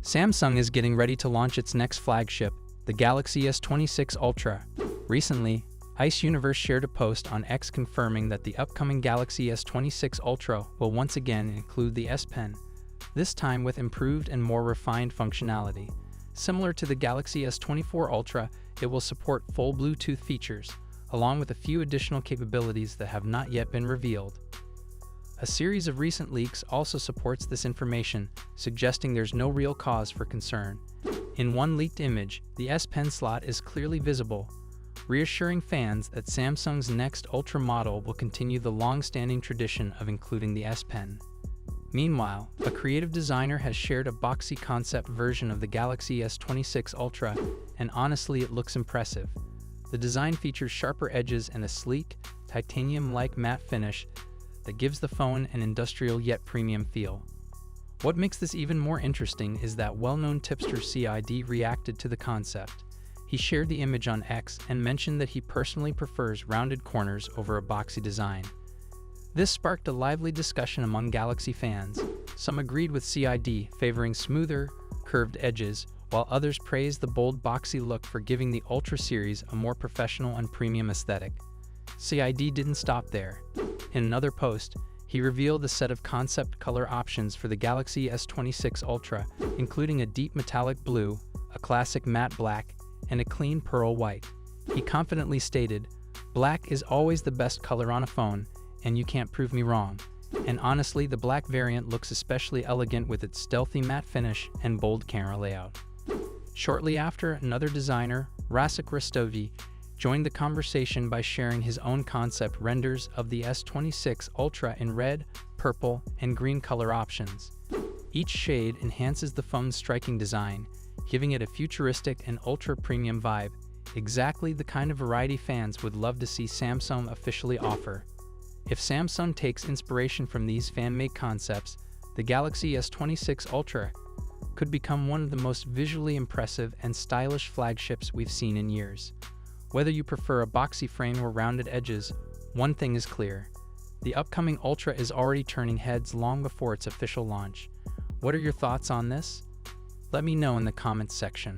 Samsung is getting ready to launch its next flagship, the Galaxy S26 Ultra. Recently, Ice Universe shared a post on X confirming that the upcoming Galaxy S26 Ultra will once again include the S Pen, this time with improved and more refined functionality. Similar to the Galaxy S24 Ultra, it will support full Bluetooth features, along with a few additional capabilities that have not yet been revealed. A series of recent leaks also supports this information, suggesting there's no real cause for concern. In one leaked image, the S Pen slot is clearly visible, reassuring fans that Samsung's next Ultra model will continue the long-standing tradition of including the S Pen. Meanwhile, a creative designer has shared a boxy concept version of the Galaxy S26 Ultra, and honestly it looks impressive. The design features sharper edges and a sleek, titanium-like matte finish that gives the phone an industrial yet premium feel. What makes this even more interesting is that well-known tipster CID reacted to the concept. He shared the image on X and mentioned that he personally prefers rounded corners over a boxy design. This sparked a lively discussion among Galaxy fans. Some agreed with CID, favoring smoother, curved edges, while others praised the bold boxy look for giving the Ultra series a more professional and premium aesthetic. CID didn't stop there. In another post, he revealed a set of concept color options for the Galaxy S26 Ultra, including a deep metallic blue, a classic matte black, and a clean pearl white. He confidently stated, "Black is always the best color on a phone, and you can't prove me wrong." And honestly, the black variant looks especially elegant with its stealthy matte finish and bold camera layout. Shortly after, another designer, Rasik Rastovi, joined the conversation by sharing his own concept renders of the S26 Ultra in red, purple, and green color options. Each shade enhances the phone's striking design, giving it a futuristic and ultra-premium vibe, exactly the kind of variety fans would love to see Samsung officially offer. If Samsung takes inspiration from these fan-made concepts, the Galaxy S26 Ultra could become one of the most visually impressive and stylish flagships we've seen in years. Whether you prefer a boxy frame or rounded edges, one thing is clear. The upcoming Ultra is already turning heads long before its official launch. What are your thoughts on this? Let me know in the comments section.